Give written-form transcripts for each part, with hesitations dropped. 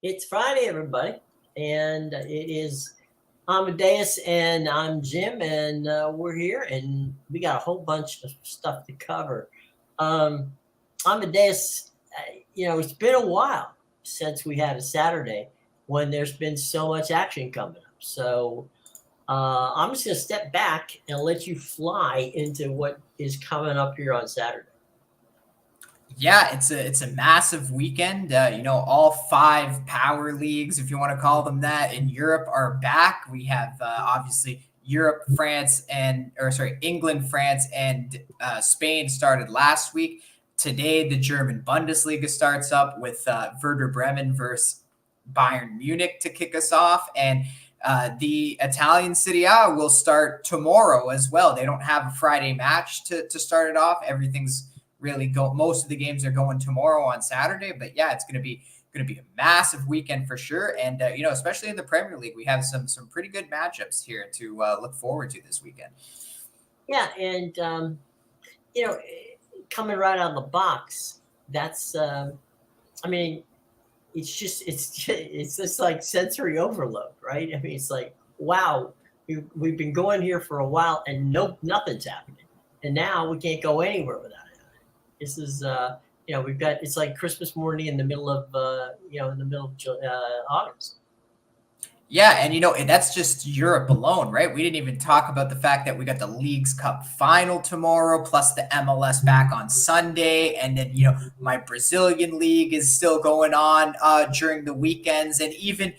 It's Friday, everybody, and it is Amadeus, and I'm Jim, and we're here, and we got a whole bunch of stuff to cover. Um, Amadeus, it's been a while since we had a Saturday when there's been so much action coming up. So I'm just going to step back and let you fly into what is coming up here on Saturday. Yeah, it's a massive weekend. All five power leagues, if you want to call them that, in Europe are back. We have obviously Europe, England, France, and Spain started last week. Today, the German Bundesliga starts up with Werder Bremen versus Bayern Munich to kick us off, and the Italian Serie A will start tomorrow as well. They don't have a Friday match to start it off. Everything's really go. Most of the games are going tomorrow on Saturday, but yeah, it's going to be a massive weekend for sure. And especially in the Premier League, we have some pretty good matchups here to look forward to this weekend. Yeah, and you know, coming right out of the box, that's I mean, it's just like sensory overload, right? I mean, it's like, wow, we've been going here for a while and nothing's happening, and now we can't go anywhere without it. This is we've got it's like Christmas morning in the middle of August. Yeah, and that's just Europe alone, right? We didn't even talk about the fact that we got the Leagues Cup final tomorrow, plus the MLS back on Sunday, and then my Brazilian league is still going on during the weekends, and even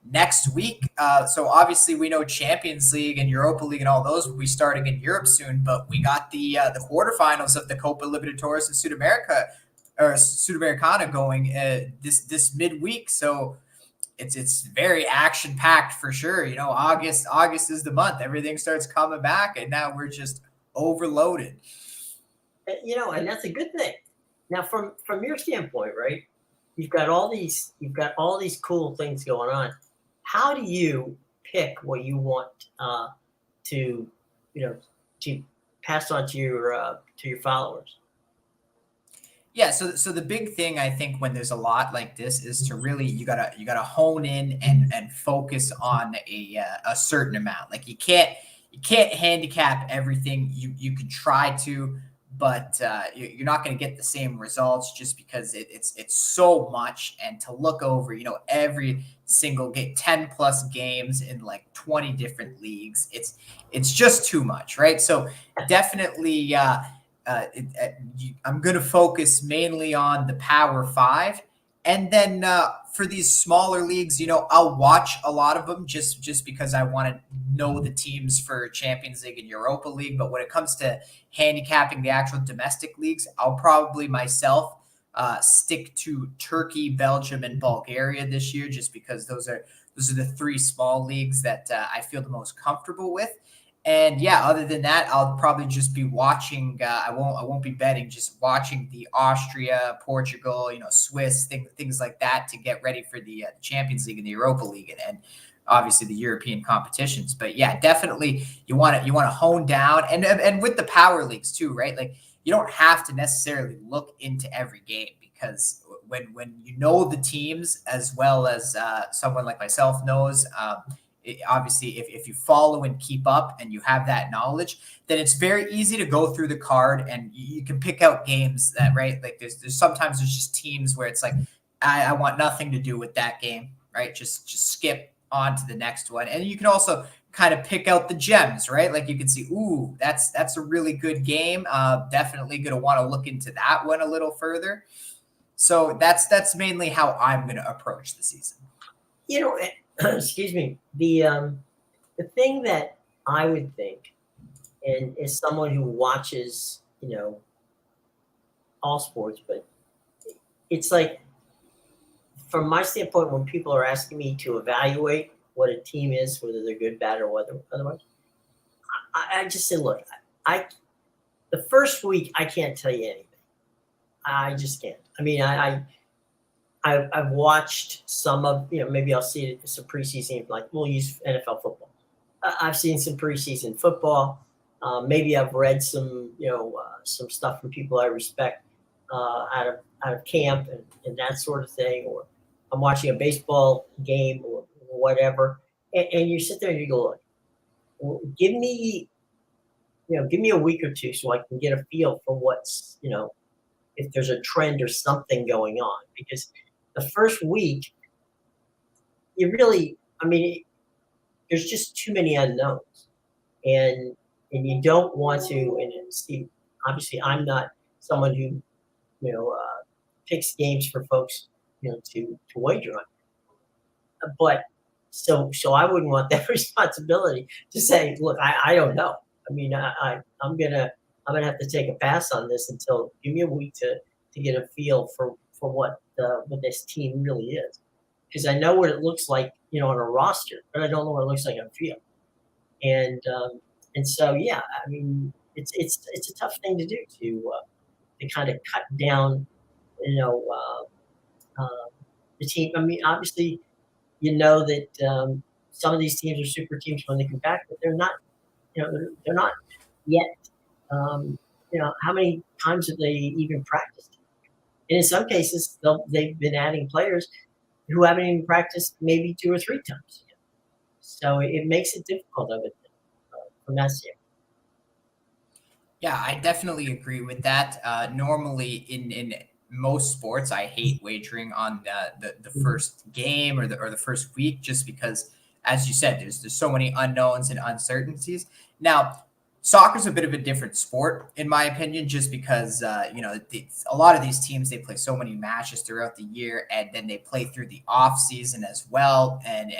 next week. So obviously we know Champions League and Europa League and all those will be starting in Europe soon, but we got the quarterfinals of the Copa Libertadores and Sudamericana going this midweek, so it's very action packed for sure. August is the month. Everything starts coming back, and now we're just overloaded. And that's a good thing. Now, from your standpoint, right? You've got all these cool things going on. How do you pick what you want to you know to pass on to your followers? Yeah, so the big thing I think when there's a lot like this is to really you gotta hone in and focus on a certain amount. Like you can't handicap everything. You can try to, but you're not going to get the same results just because it's so much. And to look over every single game, 10 plus games in like 20 different leagues, it's just too much, right? So definitely. I'm going to focus mainly on the Power Five, and then for these smaller leagues, I'll watch a lot of them just because I want to know the teams for Champions League and Europa League. But when it comes to handicapping the actual domestic leagues, I'll probably myself stick to Turkey, Belgium, and Bulgaria this year, just because those are the three small leagues that I feel the most comfortable with. And yeah, other than that, I'll probably just be watching. I won't be betting. Just watching the Austria, Portugal, Swiss things like that to get ready for the Champions League and the Europa League, and obviously the European competitions. But yeah, definitely you want to hone down, and with the power leagues too, right? Like you don't have to necessarily look into every game, because when you know the teams as well as someone like myself knows. Obviously, if you follow and keep up and you have that knowledge, then it's very easy to go through the card and you can pick out games that, right? Like there's sometimes there's just teams where it's like, I want nothing to do with that game, right? Just skip on to the next one. And you can also kind of pick out the gems, right? Like you can see, ooh, that's a really good game. Definitely going to want to look into that one a little further. So that's mainly how I'm going to approach the season. You know, excuse me. The thing that I would think, and as someone who watches, all sports, but it's like from my standpoint, when people are asking me to evaluate what a team is, whether they're good, bad, or whether otherwise, I just say, look, I the first week I can't tell you anything. I just can't. I mean, I've watched some of, maybe I'll see some preseason, like we'll use NFL football. I've seen some preseason football. Maybe I've read some stuff from people I respect out of camp and that sort of thing. Or I'm watching a baseball game or whatever, and you sit there and you go, look, give me, give me a week or two so I can get a feel for what's, if there's a trend or something going on. Because the first week, you really, I mean, there's just too many unknowns, and you don't want to. And Steve, obviously, I'm not someone who picks games for folks to wager on. But so I wouldn't want that responsibility to say, look, I don't know. I mean, I'm gonna have to take a pass on this until give me a week to get a feel for what this team really is, because I know what it looks like on a roster, but I don't know what it looks like on field. And so yeah, I mean, it's a tough thing to do to kind of cut down uh, the team. I mean, obviously, that some of these teams are super teams when they come back, but they're not. They're not yet. How many times have they even practiced? And in some cases, they've been adding players who haven't even practiced maybe 2 or 3 times. So it makes it difficult of it from that standpoint. Yeah, I definitely agree with that. Normally, in most sports, I hate wagering on the first game or the first week, just because, as you said, there's so many unknowns and uncertainties. Now, soccer's a bit of a different sport, in my opinion, just because a lot of these teams, they play so many matches throughout the year, and then they play through the off season as well, and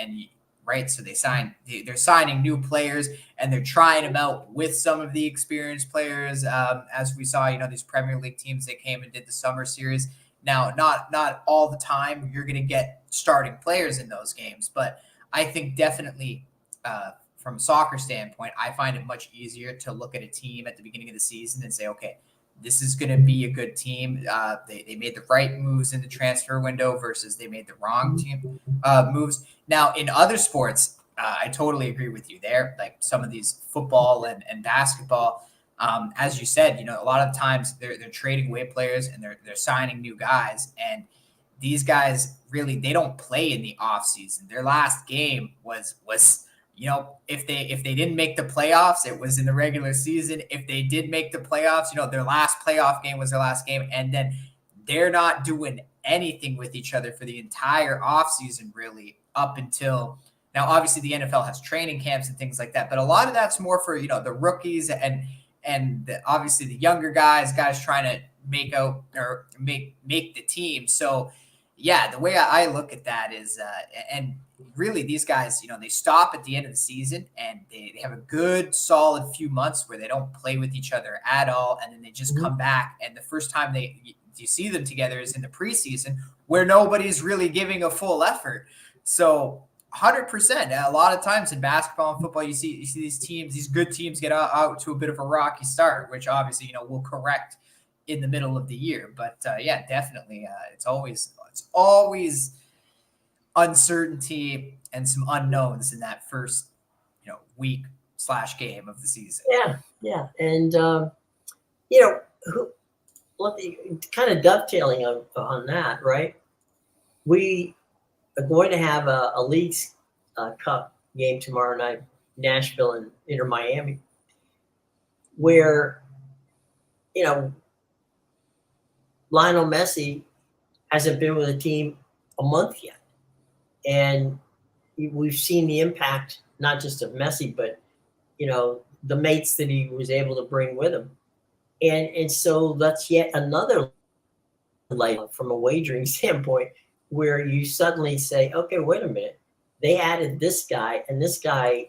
right, so they're signing new players, and they're trying them out with some of the experienced players. As we saw, these Premier League teams, they came and did the summer series. Now, not all the time you're going to get starting players in those games, but I think definitely from a soccer standpoint, I find it much easier to look at a team at the beginning of the season and say, okay, this is going to be a good team. They made the right moves in the transfer window versus they made the wrong team moves. Now, in other sports, I totally agree with you there. Like some of these football and basketball, as you said, a lot of times they're trading away players and they're signing new guys. And these guys really, they don't play in the off season. Their last game was if they didn't make the playoffs, it was in the regular season. If they did make the playoffs, their last playoff game was their last game. And then they're not doing anything with each other for the entire offseason, really, up until now. Obviously, the NFL has training camps and things like that, but a lot of that's more for the rookies and obviously the younger guys trying to make the team. So yeah, the way I look at that is and really these guys, they stop at the end of the season and they have a good solid few months where they don't play with each other at all, and then they just come back, and the first time you see them together is in the preseason, where nobody's really giving a full effort. So 100%. A lot of times in basketball and football, you see these teams, these good teams, get out to a bit of a rocky start, which obviously will correct in the middle of the year. But yeah, definitely, it's always uncertainty and some unknowns in that first week/game of the season. Yeah, and kind of dovetailing on that, right? We are going to have a Leagues Cup game tomorrow night, Nashville and Inter Miami, where Lionel Messi hasn't been with a team a month yet, and we've seen the impact not just of Messi, but the mates that he was able to bring with him, and so that's yet another light from a wagering standpoint, where you suddenly say, okay, wait a minute, they added this guy, and this guy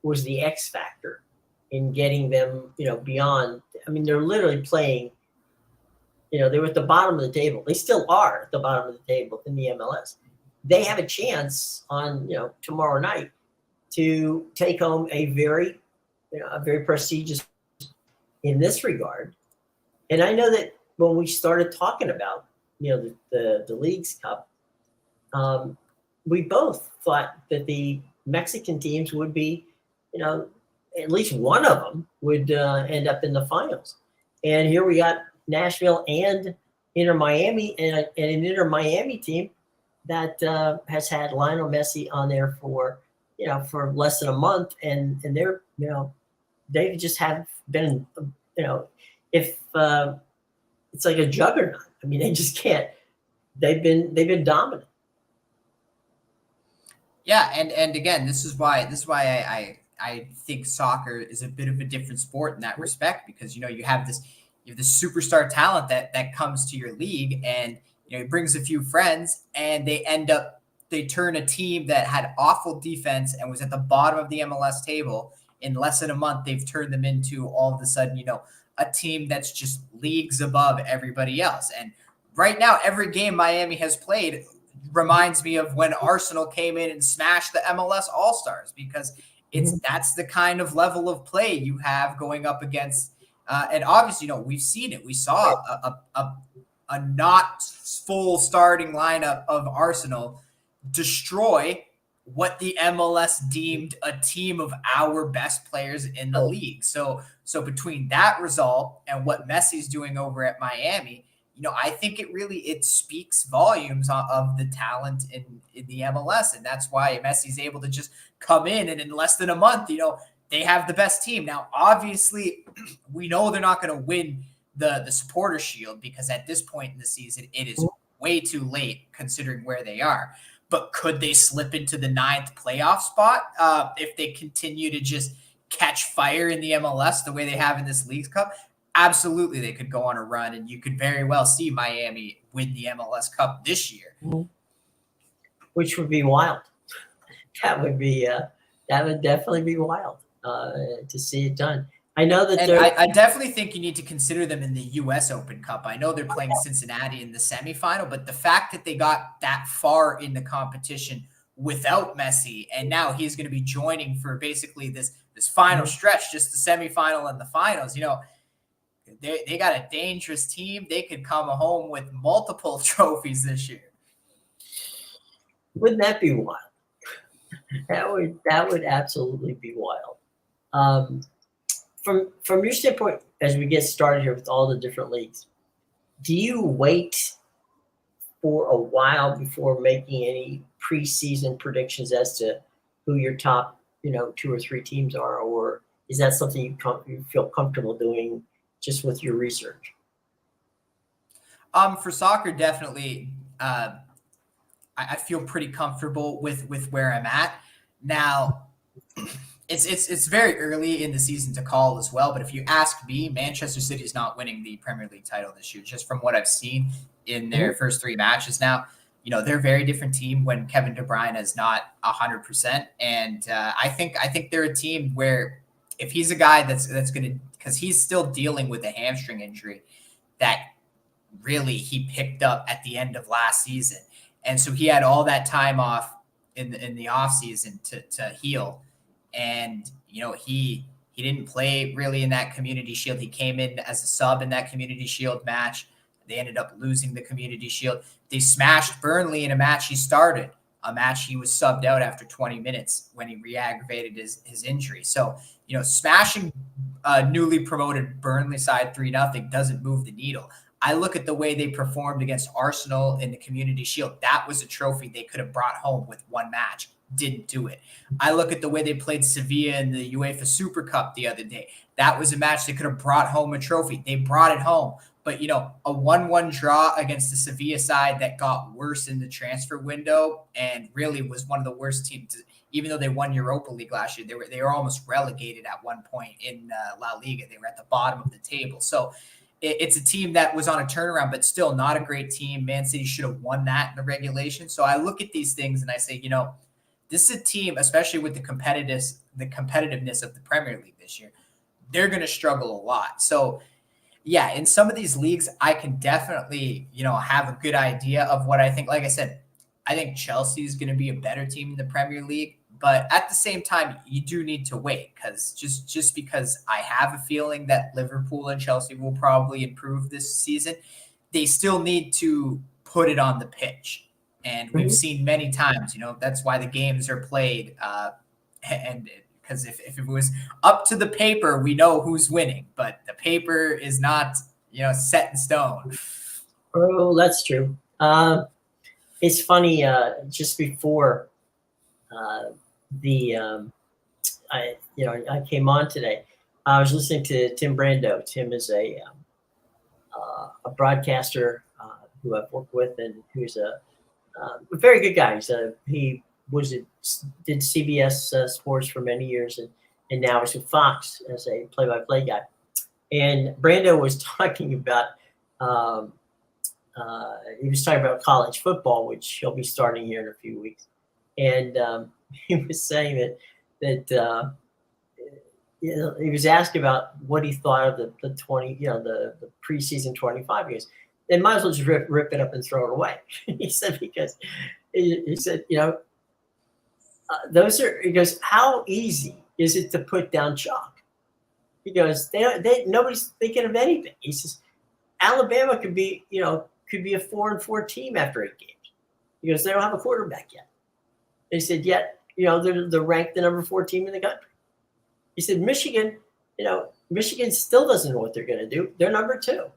was the X factor in getting them beyond. I mean, they're literally playing. They were at the bottom of the table. They still are at the bottom of the table in the MLS. They have a chance on tomorrow night to take home a very prestigious in this regard. And I know that when we started talking about the Leagues Cup, we both thought that the Mexican teams would be at least one of them would end up in the finals. And here we got Nashville and Inter Miami, and an Inter Miami team that has had Lionel Messi on there for for less than a month, and they're they just have been if it's like a juggernaut. I mean, they just can't. They've been dominant. Yeah, and again, this is why I think soccer is a bit of a different sport in that respect, because you have this superstar talent that comes to your league, and he brings a few friends, and they turn a team that had awful defense and was at the bottom of the MLS table in less than a month. They've turned them into all of a sudden a team that's just leagues above everybody else. And right now, every game Miami has played reminds me of when Arsenal came in and smashed the MLS All-Stars, because that's the kind of level of play you have going up against. And obviously, we've seen it. We saw a not full starting lineup of Arsenal destroy what the MLS deemed a team of our best players in the league. So between that result and what Messi's doing over at Miami, I think it speaks volumes of the talent in the MLS. And that's why Messi's able to just come in, and in less than a month, they have the best team. Now, obviously, we know they're not going to win the Supporter Shield, because at this point in the season, it is way too late considering where they are. But could they slip into the 9th playoff spot if they continue to just catch fire in the MLS the way they have in this Leagues Cup? Absolutely, they could go on a run, and you could very well see Miami win the MLS Cup this year, which would be wild. That would definitely be wild to see it done. I know that I definitely think you need to consider them in the U.S. Open Cup. I know they're playing Cincinnati in the semifinal, but the fact that they got that far in the competition without Messi, and now he's going to be joining for basically this final stretch, just the semifinal and the finals. They got a dangerous team. They could come home with multiple trophies this year. Wouldn't that be wild? That would absolutely be wild. From your standpoint, as we get started here with all the different leagues, do you wait for a while before making any preseason predictions as to who your top 2 or 3 teams are, or is that something you feel comfortable doing just with your research? For soccer, definitely, I feel pretty comfortable with where I'm at now. It's very early in the season to call as well, but if you ask me, Manchester City is not winning the Premier League title this year, just from what I've seen in their first 3 matches. Now, they're a very different team when Kevin De Bruyne is not 100%, and I think they're a team where if he's a guy that's going to, because he's still dealing with a hamstring injury that really he picked up at the end of last season, and so he had all that time off in the off season to heal. And, he didn't play really in that Community Shield. He came in as a sub in that Community Shield match. They ended up losing the Community Shield. They smashed Burnley in a match he started, a match he was subbed out after 20 minutes when he re-aggravated his injury. So, smashing newly promoted Burnley side 3-0 doesn't move the needle. I look at the way they performed against Arsenal in the Community Shield. That was a trophy they could have brought home with one match. Didn't do it. I look at the way they played Sevilla in the UEFA Super Cup the other day. That was a match they could have brought home a trophy. They brought it home. But, a 1-1 draw against the Sevilla side that got worse in the transfer window and really was one of the worst teams. Even though they won Europa League last year, they were almost relegated at one point in La Liga. They were at the bottom of the table. So it's a team that was on a turnaround, but still not a great team. Man City should have won that in the regulation. So I look at these things and I say, this is a team, especially with the competitiveness of the Premier League this year, they're going to struggle a lot. So, yeah, in some of these leagues, I can definitely, have a good idea of what I think. Like I said, I think Chelsea is going to be a better team in the Premier League. But at the same time, you do need to wait, because just because I have a feeling that Liverpool and Chelsea will probably improve this season, they still need to put it on the pitch. And we've seen many times, that's why the games are played. And because if it was up to the paper, we know who's winning, but the paper is not, set in stone. Oh, that's true. it's funny. Just before the I came on today, I was listening to Tim Brando. Tim is a broadcaster who I've worked with, and who's a very good guy. He did CBS Sports for many years, and now is with Fox as a play-by-play guy. And Brando was talking about he was talking about college football, which he'll be starting here in a few weeks. And he was saying that he was asked about what he thought of the 20, the preseason 25 games. They might as well just rip it up and throw it away. He said, because he said, he goes, how easy is it to put down chalk? He goes, nobody's thinking of anything. He says, Alabama could be a 4-4 team after 8 games. He goes, they don't have a quarterback yet. They said, yet, they're ranked the number 4 team in the country. He said, Michigan still doesn't know what they're going to do. They're number 2.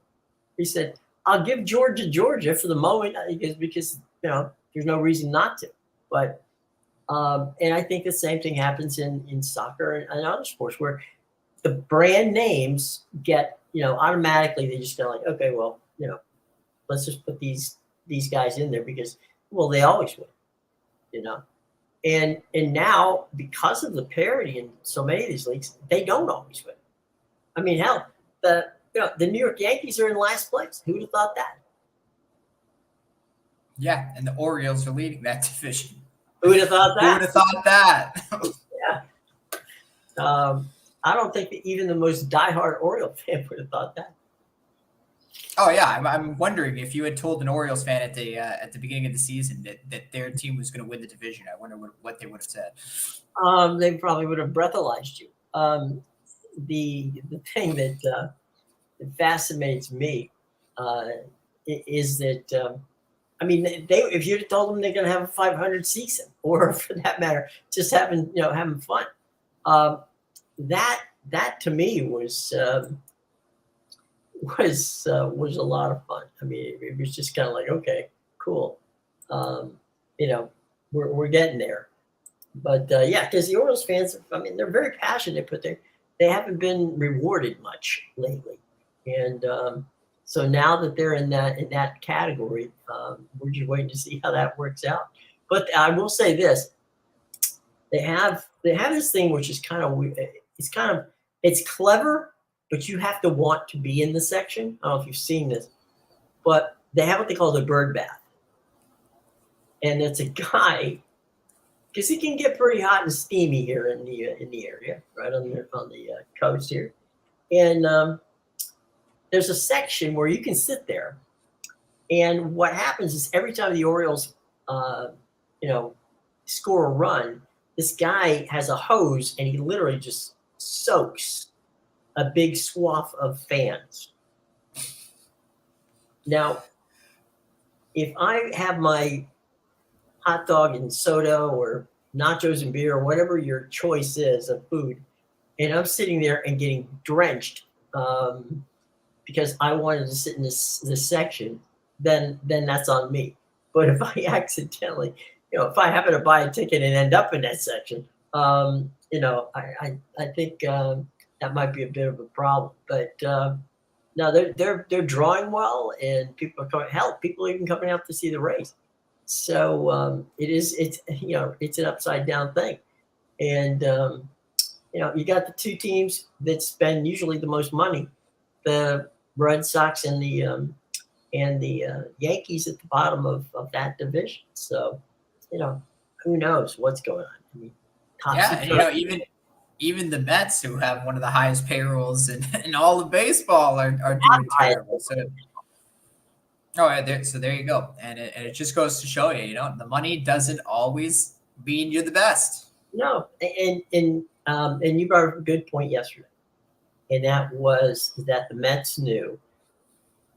He said, I'll give Georgia for the moment, because there's no reason not to. But and I think the same thing happens in soccer and other sports, where the brand names get automatically, they just go like, okay, well, let's just put these guys in there because, well, they always win, and now, because of the parity in so many of these leagues, they don't always win. I mean, hell, the New York Yankees are in last place. Who would have thought that? Yeah, and the Orioles are leading that division. Who would have thought that? Who would have thought that? Yeah. I don't think that even the most diehard Oriole fan would have thought that. Oh yeah, I'm wondering if you had told an Orioles fan at the beginning of the season that their team was going to win the division. I wonder what they would have said. They probably would have breathalyzed you. The thing that fascinates me is that if you'd have told them they're going to have a 500 season, or for that matter, just having fun, that to me was a lot of fun. I mean, it was just kind of like, okay, cool, we're getting there. But because the Orioles fans, they're very passionate, but they haven't been rewarded much lately, and so now that they're in that category, we're just waiting to see how that works out. But I will say this: they have this thing which is kind of weird. It's clever, but you have to want to be in the section. I don't know if you've seen this, but they have what they call the bird bath, and it's a guy, because it can get pretty hot and steamy here in the area, right on the coast here, and there's a section where you can sit there, and what happens is every time the Orioles, score a run, this guy has a hose and he literally just soaks a big swath of fans. Now, if I have my hot dog and soda or nachos and beer or whatever your choice is of food, and I'm sitting there and getting drenched, because I wanted to sit in this section, then that's on me. But if I accidentally, if I happen to buy a ticket and end up in that section, I think that might be a bit of a problem. But no, they're drawing well, and people are coming. Hell, people are even coming out to see the race. So it's an upside down thing, and you got the 2 teams that spend usually the most money, the Red Sox and the Yankees at the bottom of that division. So, who knows what's going on? Even the Mets, who have one of the highest payrolls in all of baseball, are doing terrible. So, so there you go, and it just goes to show you, the money doesn't always mean you're the best. No, and you brought up a good point yesterday. And that was that the Mets knew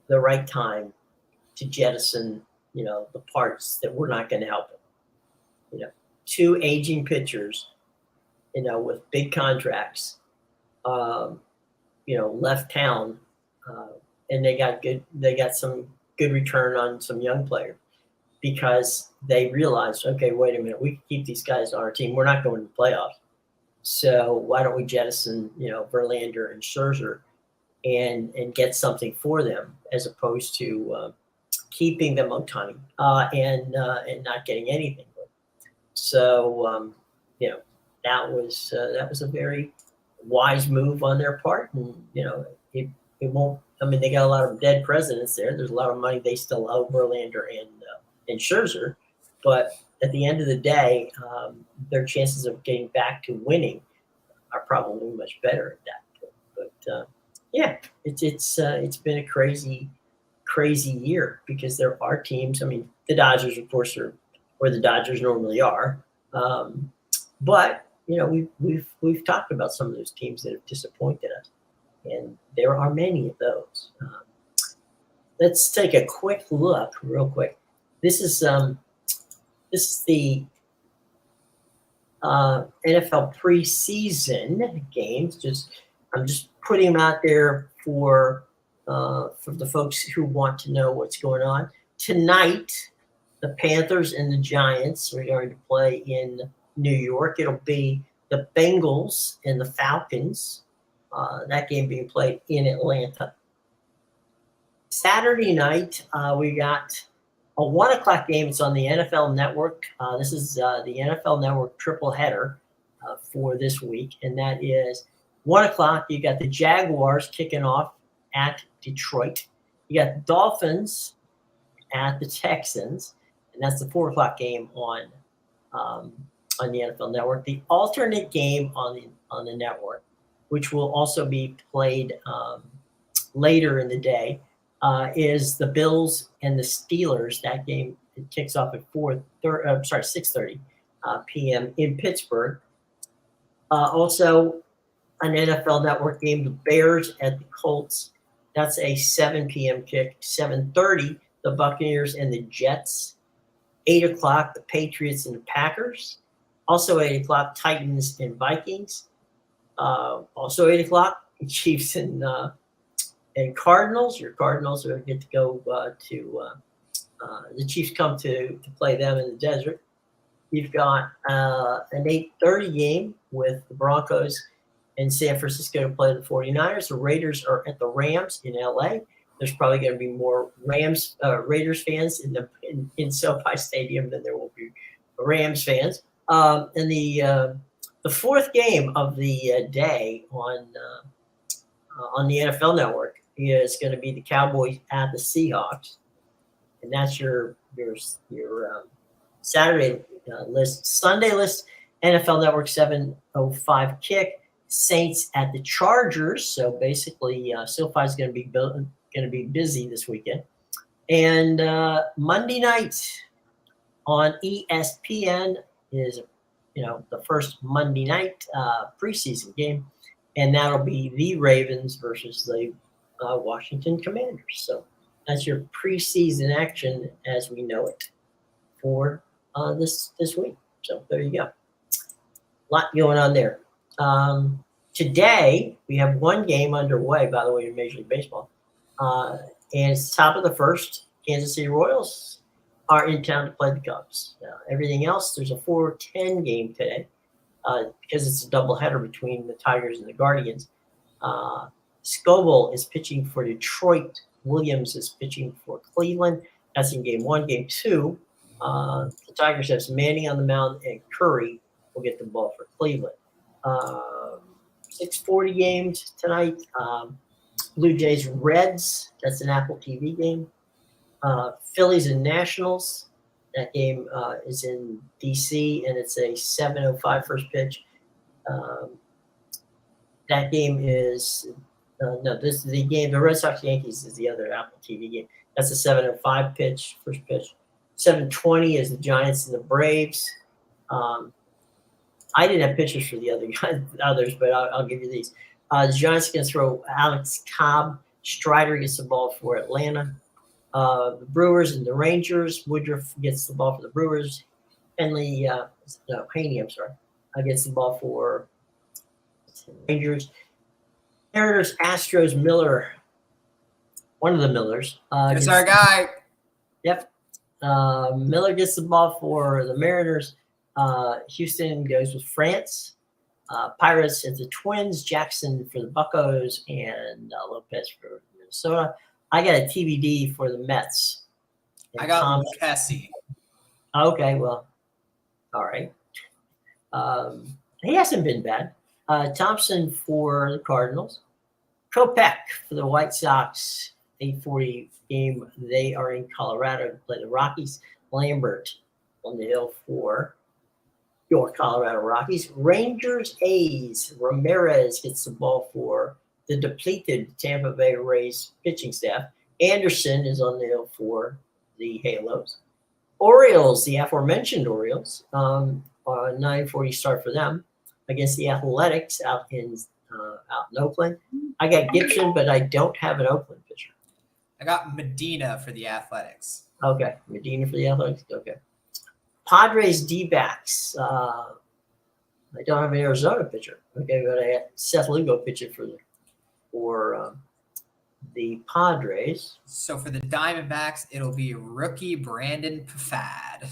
the right time to jettison, the parts that were not going to help them. 2 aging pitchers, with big contracts, left town, and they got some good return on some young players. because they realized, okay, wait a minute, we can keep these guys on our team. We're not going to the playoffs. So why don't we jettison, Verlander and Scherzer and get something for them as opposed to keeping them Ohtani and not getting anything. So that was a very wise move on their part, and it won't. I mean, they got a lot of dead presidents there. There's a lot of money they still owe Verlander and Scherzer, but at the end of the day, their chances of getting back to winning are probably much better at that point. But it's been a crazy year because there are teams. I mean, the Dodgers, of course, are where the Dodgers normally are, but we've talked about some of those teams that have disappointed us, and there are many of those. Let's take a quick look, real quick. This is the NFL preseason games. I'm just putting them out there for the folks who want to know what's going on. Tonight, the Panthers and the Giants are going to play in New York. It'll be the Bengals and the Falcons. That game being played in Atlanta. Saturday night, we got a 1 o'clock game. It's on the NFL Network. This is the NFL Network triple header for this week, and that is 1 o'clock. You got the Jaguars kicking off at Detroit. You got the Dolphins at the Texans, and that's the 4 o'clock game on the NFL Network. The alternate game on the network, which will also be played later in the day, is the Bills and the Steelers. That game kicks off at 6:30 p.m. in Pittsburgh. Also, an NFL Network game, the Bears at the Colts. That's a 7 p.m. kick. 7:30, the Buccaneers and the Jets. 8 o'clock, the Patriots and the Packers. Also 8 o'clock, Titans and Vikings. Also 8 o'clock, Chiefs and Cardinals. Your Cardinals are get to go to the Chiefs come to play them in the desert. You've got an 8:30 game with the Broncos and San Francisco to play the 49ers. The Raiders are at the Rams in LA. There's probably going to be more Raiders fans in SoFi Stadium than there will be Rams fans. And the fourth game of the day on the NFL Network is going to be the Cowboys at the Seahawks, and that's your Saturday list. Sunday list, NFL Network 7:05 kick. Saints at the Chargers. So basically, SoFi is going to be busy this weekend. And Monday night on ESPN is the first Monday night preseason game, and that'll be the Ravens versus the Washington Commanders. So that's your preseason action as we know it for this week. So there you go. A lot going on there. Today we have one game underway, by the way, in Major League Baseball, and it's top of the first. Kansas City Royals are in town to play the Cubs. Everything else, there's a 4:10 game today because it's a doubleheader between the Tigers and the Guardians. Scoble is pitching for Detroit. Williams is pitching for Cleveland. That's in game one. Game two, the Tigers have Manning on the mound, and Curry will get the ball for Cleveland. 6:40 games tonight. Blue Jays Reds. That's an Apple TV game. Phillies and Nationals. That game is in DC, and it's a 7:05 first pitch. That game is this is the game. The Red Sox Yankees is the other Apple TV game. That's a 7:05 pitch, first pitch. 7:20 is the Giants and the Braves. I didn't have pictures for the others, but I'll give you these. The Giants can throw Alex Cobb. Strider gets the ball for Atlanta. The Brewers and the Rangers. Woodruff gets the ball for the Brewers. Haney, gets the ball for Rangers. Mariners, Astros, Miller. One of the Millers. That's our guy. Yep. Miller gets the ball for the Mariners. Houston goes with France. Pirates at the Twins. Jackson for the Buccos, and Lopez for Minnesota. I got a TBD for the Mets. I And got Tom. Lucchesi. Okay, well, all right. He hasn't been bad. Thompson for the Cardinals. Kopech for the White Sox. 8:40 game. They are in Colorado to play the Rockies. Lambert on the hill for your Colorado Rockies. Rangers A's. Ramirez gets the ball for the depleted Tampa Bay Rays pitching staff. Anderson is on the hill for the Halos. Orioles, the aforementioned Orioles, 9:40 start for them against the Athletics out in Oakland. I got Gibson, but I don't have an Oakland pitcher. I got Medina for the Athletics. Okay, Medina for the Athletics. Okay. Padres D-backs. I don't have an Arizona pitcher. Okay, but I got Seth Lugo pitcher for the Padres. So for the Diamondbacks, it'll be rookie Brandon Pfaadt.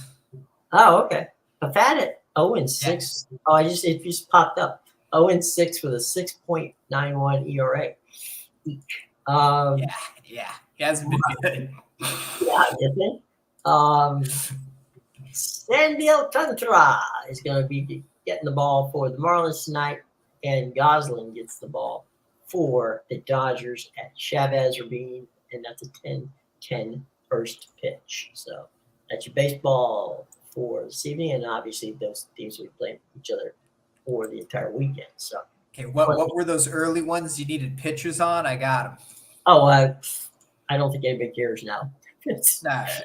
Oh, okay. Pfaadt at 0-6. Yeah. Oh, it just popped up. 0-6 with a 6.91 ERA. Yeah, he hasn't been good. Yeah, isn't it? Sandy Alcantara is going to be getting the ball for the Marlins tonight, and Gosling gets the ball for the Dodgers at Chavez Ravine, and that's a 10-10 first pitch. So that's your baseball for this evening, and obviously those teams will be playing each other for the entire weekend. So okay, what were those early ones you needed pitchers on? I got them. Oh, I don't think anybody cares now. All right.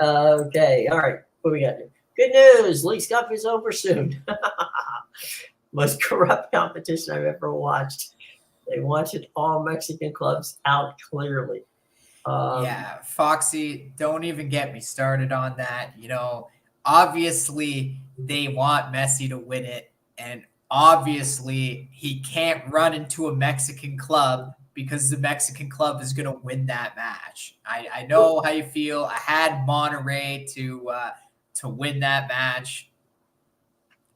Okay, all right. What we got here? Good news. League Cup is over soon. Most corrupt competition I've ever watched. They wanted all Mexican clubs out clearly. Yeah, Foxy, don't even get me started on that. Obviously they want Messi to win it, and obviously he can't run into a Mexican club because the Mexican club is going to win that match. I know how you feel. I had Monterrey to win that match.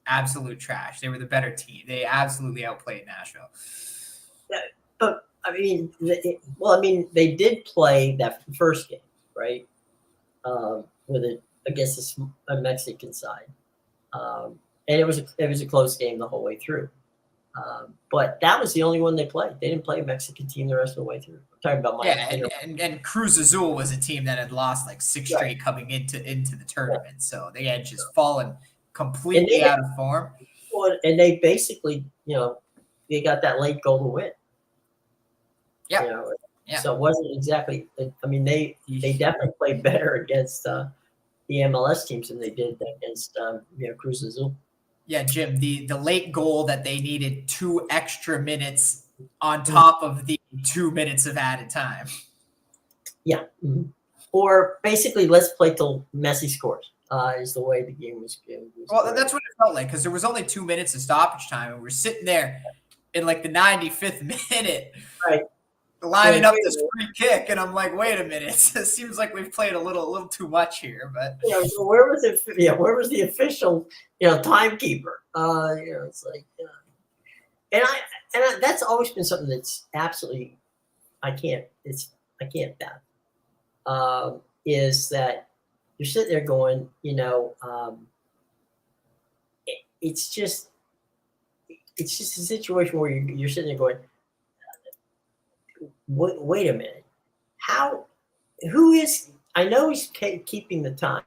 Absolute trash. They were the better team. They absolutely outplayed Nashville. But I mean, they did play that first game, right? With it against a Mexican side, and it was a close game the whole way through. But that was the only one they played. They didn't play a Mexican team the rest of the way through. I'm talking about and Cruz Azul was a team that had lost like 6 straight coming into the tournament, so they had just fallen completely out of form. And they basically, they got that late goal to win. Yeah. So it wasn't exactly. I mean, they definitely played better against the MLS teams than they did against Cruz Azul. Yeah, Jim, the late goal that they needed 2 extra minutes on top of the 2 minutes of added time. Yeah. Mm-hmm. Or basically, let's play till Messi scores. Is the way the game was. Well, that's what it felt like, because there was only 2 minutes of stoppage time, and we're sitting there in like the 95th minute, right, lining up this free kick, and I'm like, wait a minute, it seems like we've played a little too much here. But so where was it? Yeah, where was the official timekeeper? It's like, and that's always been something that's absolutely I can't fathom. Is that you're sitting there going, it's just a situation where you're sitting there going, wait a minute, who is? I know he's keeping the time,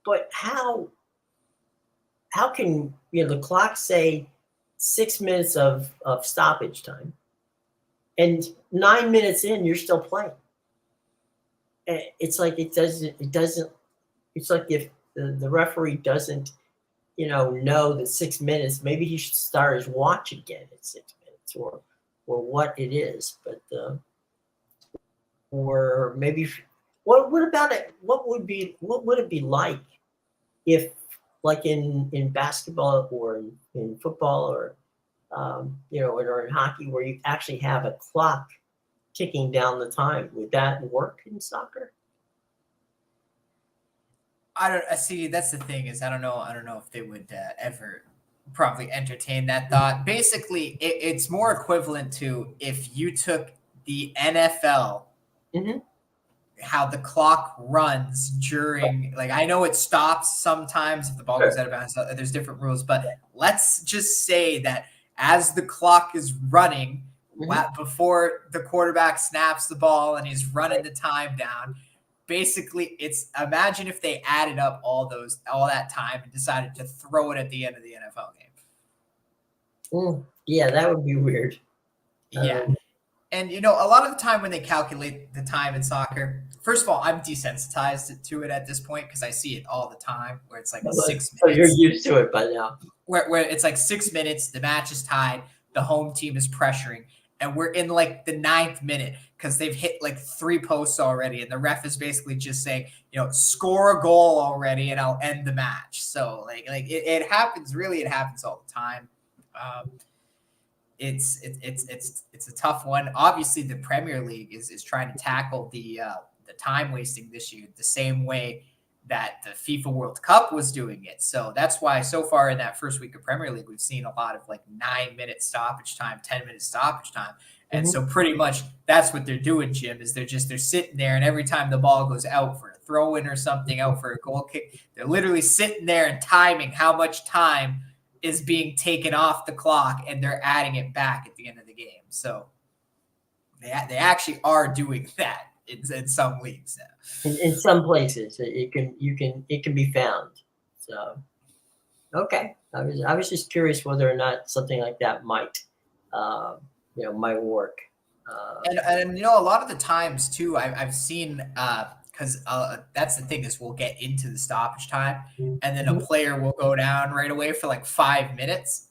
but how can the clock say 6 minutes of stoppage time, and 9 minutes in you're still playing? It's like it doesn't. It's like if the referee doesn't, know that 6 minutes, maybe he should start his watch again at 6 minutes, or what it is. But or maybe what about it? What would it be like if, like in basketball or in football or or in hockey, where you actually have a clock ticking down the time? Would that work in soccer? I don't see. That's the thing is, I don't know if they would ever probably entertain that thought. Basically, it's more equivalent to if you took the NFL, Mm-hmm. how the clock runs during, like, I know it stops sometimes if the ball goes Sure. out of bounds. There's different rules, but let's just say that as the clock is running, before the quarterback snaps the ball and he's running the time down, basically it's, imagine if they added up all that time and decided to throw it at the end of the NFL game. Yeah, that would be weird. Yeah. And, a lot of the time when they calculate the time in soccer, first of all, I'm desensitized to it at this point because I see it all the time where it's like 6 minutes. So you're used to it by now. Where it's like 6 minutes, the match is tied, the home team is pressuring, and we're in like the 9th minute because they've hit like 3 posts already, and the ref is basically just saying, score a goal already and I'll end the match. So it happens, really, it happens all the time. It's a tough one. Obviously, the Premier League is trying to tackle the time wasting this year the same way that the FIFA World Cup was doing it. So that's why so far in that first week of Premier League, we've seen a lot of like 9-minute stoppage time, 10-minute stoppage time. And so pretty much that's what they're doing, Jim, is they're sitting there, and every time the ball goes out for a throw in or something, out for a goal kick, they're literally sitting there and timing how much time is being taken off the clock, and they're adding it back at the end of the game. So they actually are doing that in some leagues now. In some places, it can be found. So, okay, I was just curious whether or not something like that might might work. And a lot of the times too, I've seen because that's the thing is we'll get into the stoppage time, and then a player will go down right away for like 5 minutes,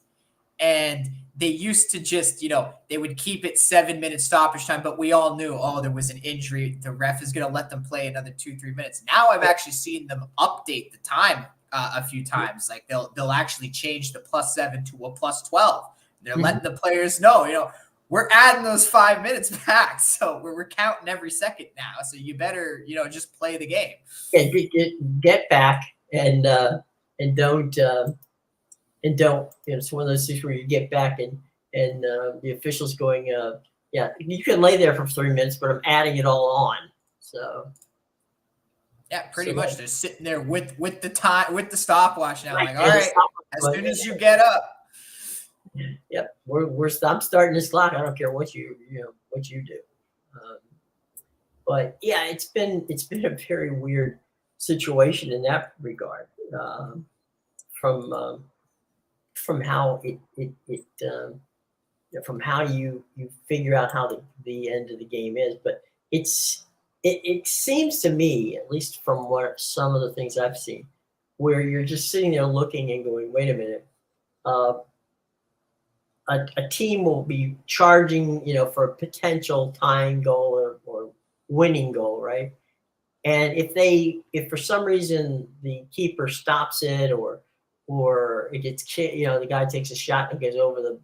and they used to just they would keep it 7-minute stoppage time, but we all knew, there was an injury, the ref is going to let them play another 2-3 minutes. Now I've actually seen them update the time a few times. Like they'll actually change the +7 to a +12. They're letting the players know, we're adding those 5 minutes back, so we're counting every second now. So you better, just play the game. Yeah, get back and don't. It's one of those things where you get back and the official's going, you can lay there for 3 minutes, but I'm adding it all on. So. Yeah, pretty much. They're sitting there with the time, with the stopwatch now. Right. Like, all right, as soon as you get up. Yep, I'm starting this clock. I don't care what you do. But yeah, it's been a very weird situation in that regard. From how from how you figure out how the end of the game is, but it seems to me, at least from what some of the things I've seen, where you're just sitting there looking and going, wait a minute. A team will be charging, for a potential tying goal or winning goal, right? And if for some reason the keeper stops it or it gets, the guy takes a shot and goes over the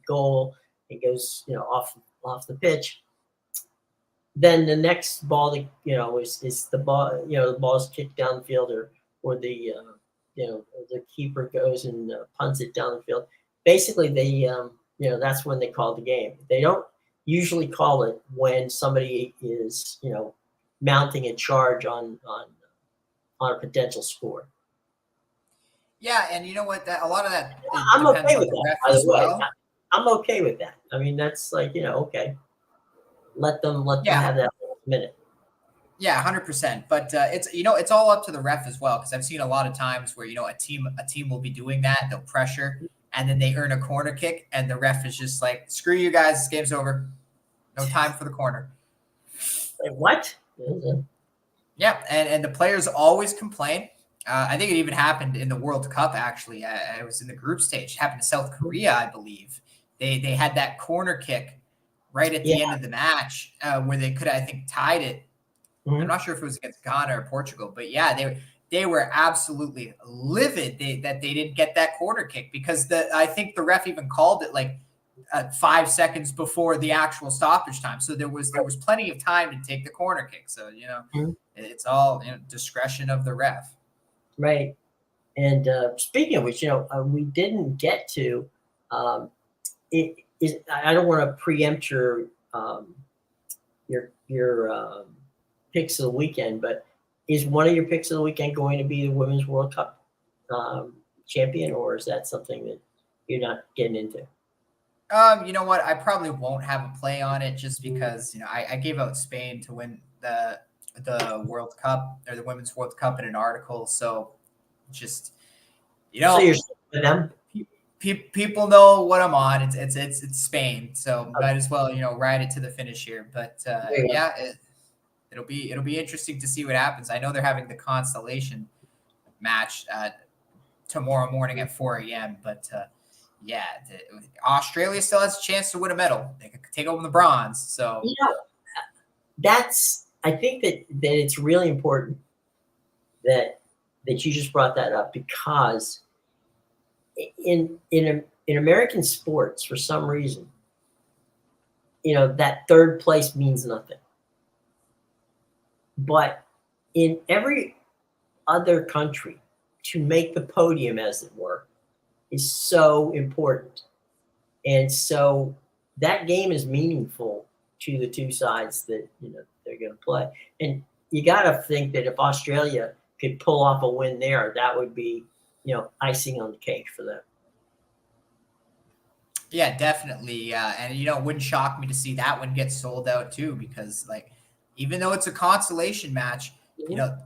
goal, it goes, off the pitch. Then the next ball, is the ball, the ball's kicked down the field or the keeper goes and punts it down the field. Basically, they, that's when they call the game. They don't usually call it when somebody is, mounting a charge on a potential score. Yeah, and you know what? That a lot of that. I'm okay with that. By the way, I'm okay with that. I mean, that's like okay. Let them have that minute. Yeah, 100%. But it's all up to the ref as well, because I've seen a lot of times where a team will be doing that. They'll pressure, and then they earn a corner kick, and the ref is just like, "Screw you guys, this game's over. No time for the corner." Like, what? Yeah, and the players always complain. I think it even happened in the World Cup. Actually, I was in the group stage. It happened to South Korea, I believe. They had that corner kick right at the end of the match where they could, I think, tied it. I'm not sure if it was against Ghana or Portugal, but yeah, they were absolutely livid that they didn't get that corner kick, because I think the ref even called it like 5 seconds before the actual stoppage time. So there was plenty of time to take the corner kick. So it's all discretion of the ref. Right. And speaking of which, we didn't get to um, it. Is I don't want to preempt your picks of the weekend, but is one of your picks of the weekend going to be the Women's World Cup champion, or is that something that you're not getting into? You know what? I probably won't have a play on it just because I gave out Spain to win the World Cup or the Women's World Cup in an article. So just you So know, you're sticking with them? people know what I'm on. It's Spain, so Okay, might as well ride it to the finish here. But there you go. yeah, it'll be interesting to see what happens. I know they're having the constellation match tomorrow morning at 4 a.m. But yeah, Australia still has a chance to win a medal. They could take home the bronze. So You know, I think that it's really important that you just brought that up because in American sports, for some reason, that third place means nothing. But in every other country, to make the podium, as it were, is so important. And so that game is meaningful to the two sides that they're going to play. And you got to think that if Australia could pull off a win there, that would be icing on the cake for them. yeah, definitely. And it wouldn't shock me to see that one get sold out too, because like even though it's a consolation match, you Mhm. know,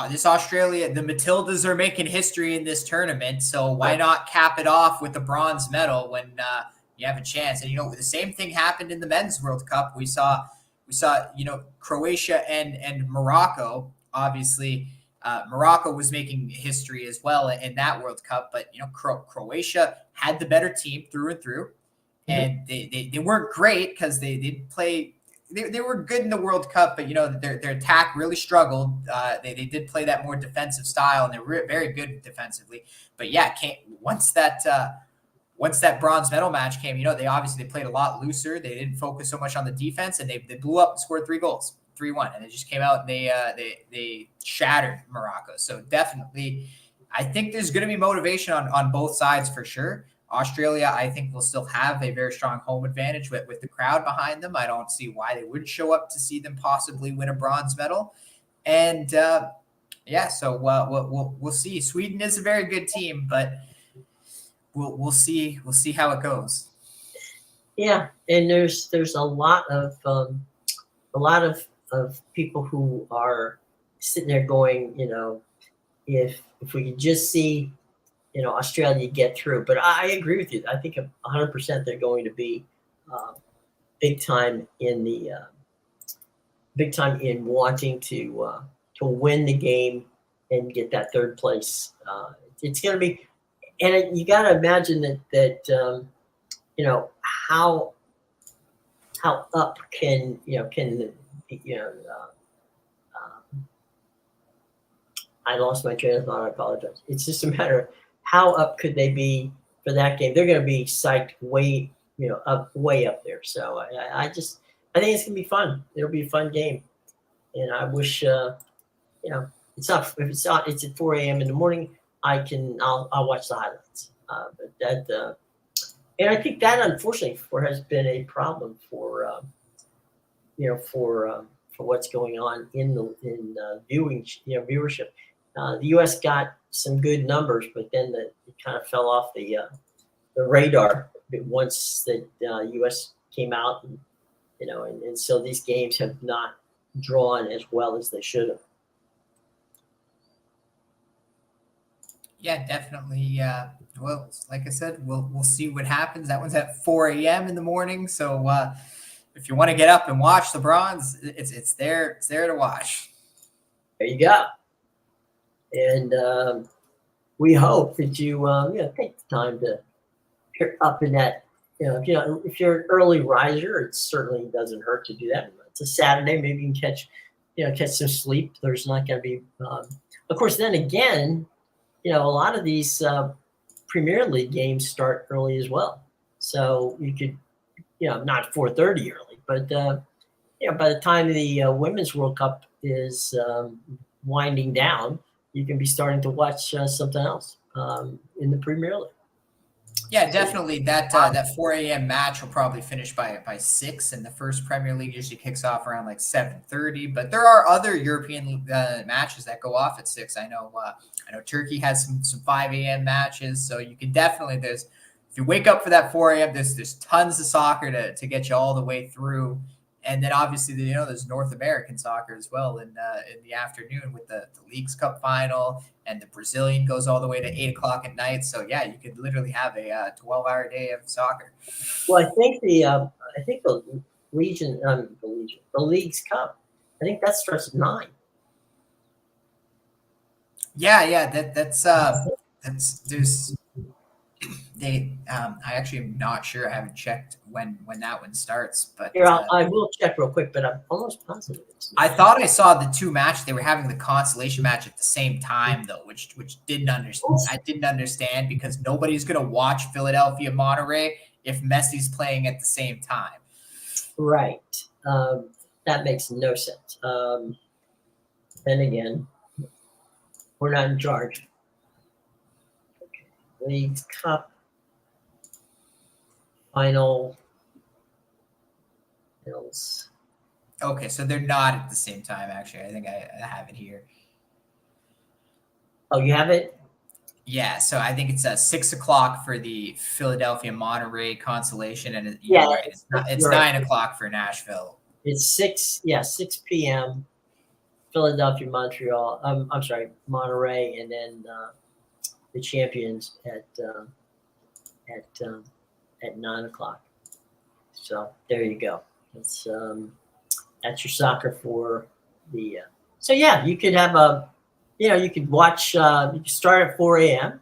this Australia, the Matildas are making history in this tournament. So why Right. not cap it off with a bronze medal when you have a chance? And the same thing happened in the Men's World Cup. We saw Croatia and Morocco. Obviously, Morocco was making history as well in that World Cup, but Croatia had the better team through and through, Mhm. and they weren't great because they did play. They were good in the World Cup, but their attack really struggled. They did play that more defensive style, and they were very good defensively. But yeah, once that bronze medal match came, they obviously played a lot looser. They didn't focus so much on the defense, and they blew up and scored 3 goals, 3-1, and they just came out and they shattered Morocco. So definitely, I think there's going to be motivation on both sides for sure. Australia, I think, will still have a very strong home advantage with the crowd behind them. I don't see why they wouldn't show up to see them possibly win a bronze medal. And yeah, so we'll see. Sweden is a very good team, but we'll see how it goes. Yeah, and there's a lot of people who are sitting there going, if we could just see, Australia get through. But I agree with you. I think 100% they're going to be uh, big time in the big time in wanting to win the game and get that third place. It's going to be, and you got to imagine that how up can you know I lost my train of thought. I apologize. It's just a matter of how up could they be for that game. They're going to be psyched way up there. So I think it's going to be fun. It'll be a fun game, and I wish it's not if it's at 4 a.m. in the morning. I'll watch the highlights. But that and I think that unfortunately has been a problem for what's going on in viewership. The U.S. got some good numbers, but then it kind of fell off the radar once the U.S. came out, and so these games have not drawn as well as they should have. Yeah, definitely. Well, like I said, we'll see what happens. That one's at 4 a.m. in the morning, so if you want to get up and watch the bronze, it's there. It's there to watch. There you go, and we hope that you take the time to you're up in that. If you're an early riser, it certainly doesn't hurt to do that. It's a Saturday, maybe you can catch some sleep. There's not going to be, of course. Then again, a lot of these Premier League games start early as well, so you could, not 4:30 early, but by the time the Women's World Cup is winding down, you can be starting to watch something else in the Premier League. Yeah, definitely. That 4 a.m. match will probably finish by 6, and the first Premier League usually kicks off around like 7:30. But there are other European matches that go off at 6. I know Turkey has some 5 a.m. matches, so you can definitely if you wake up for that 4 a.m. There's tons of soccer to get you all the way through. And then obviously, there's North American soccer as well in the afternoon with the Leagues Cup final, and the Brazilian goes all the way to 8 o'clock at night. So yeah, you could literally have a 12-hour day of soccer. Well, I think the Leagues Cup, I think that starts at 9. Yeah, that's there's I actually am not sure. I haven't checked when that one starts, but Here, I will check real quick, but I'm almost positive. I thought I saw the two matches. They were having the consolation match at the same time, though, which didn't understand. I didn't understand because nobody's gonna watch Philadelphia Monterrey if Messi's playing at the same time. Right. That makes no sense. Then again, we're not in charge. Okay. Leagues Cup finals. Okay, so they're not at the same time. Actually, I think I have it here. Oh, you have it? Yeah, so I think it's 6 o'clock for the Philadelphia Monterrey consolation, and it's 9 o'clock for Nashville. It's 6 p.m. Philadelphia, Montreal. I'm sorry, Monterrey, and then the champions at 9 o'clock. So there you go. That's your soccer for the. So yeah, you could have you could watch. You could start at 4 a.m.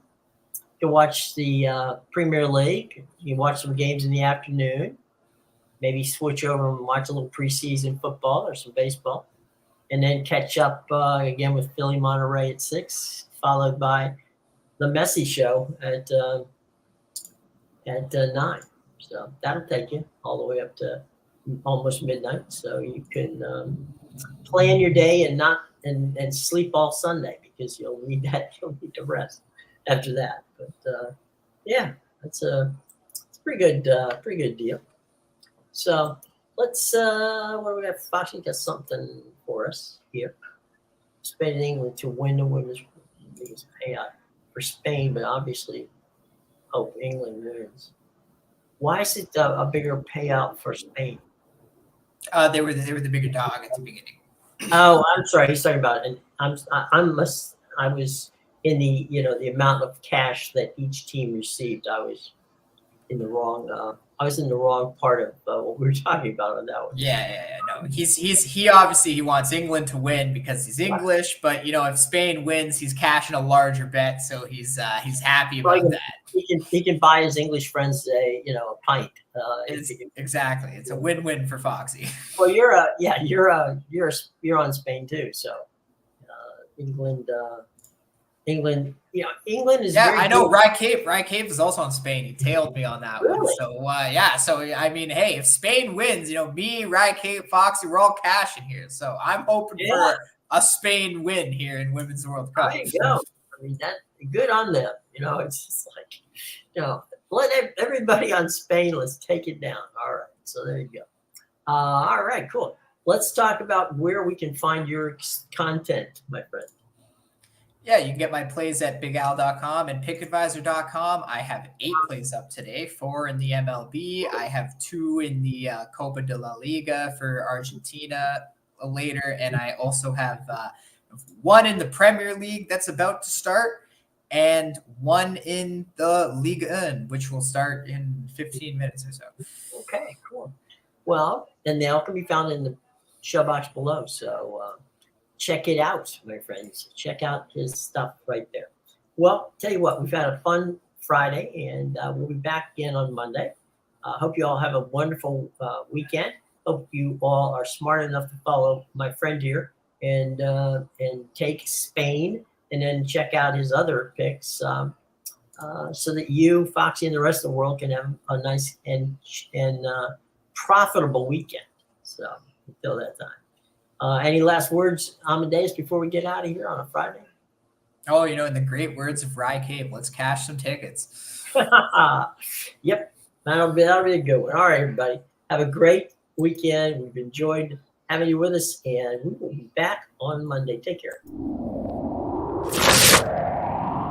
You can watch the Premier League. You can watch some games in the afternoon. Maybe switch over and watch a little preseason football or some baseball, and then catch up again with Philly Monterrey at 6, followed by the Messi show at 9. So that'll take you all the way up to almost midnight. So you can plan your day and not and sleep all Sunday because you'll need that. You'll need to rest after that. But yeah, it's pretty good deal. So let's what do we have? Foxy got something for us here. Spain and England to win the women's biggest payout for Spain, but obviously hope England wins. Why is it a bigger payout for Spain? They were the bigger dog at the beginning. Oh, I'm sorry. He's talking about, and I was in the amount of cash that each team received. I was in the wrong part of what we were talking about on that one. Yeah. No, he obviously wants England to win because he's English, but if Spain wins, he's cashing a larger bet, so he's happy about that. He can buy his English friends a pint. Exactly, it's a win-win for Foxy. Well, you're on Spain too, so England. England is. Yeah, very I know. good. Rye Cave is also on Spain. He tailed me on that Really? one. So yeah. So I mean, hey, if Spain wins, me, Rye Cave, Foxy, we're all cashing here. So I'm hoping for a Spain win here in Women's World Cup. There you go. I mean, that good on them. It's just like let everybody on Spain. Let's take it down. All right. So there you go. All right. Cool. Let's talk about where we can find your content, my friend. Yeah, you can get my plays at bigal.com and pickadvisor.com. I have 8 plays up today, 4 in the MLB. I have 2 in the Copa de la Liga for Argentina later. And I also have 1 in the Premier League that's about to start and 1 in the Liga 1, which will start in 15 minutes or so. Okay, cool. Well, and they all can be found in the show box below. So, check it out, my friends. Check out his stuff right there. Well, tell you what, we've had a fun Friday, and we'll be back again on Monday. Hope you all have a wonderful weekend. Hope you all are smart enough to follow my friend here and take Spain, and then check out his other picks so that you, Foxy, and the rest of the world can have a nice and profitable weekend. So until that time. Any last words, Amadeus, before we get out of here on a Friday? Oh, in the great words of Rye Cape, let's cash some tickets. Yep, that'll be a good one. All right, everybody, have a great weekend. We've enjoyed having you with us, and we will be back on Monday. Take care.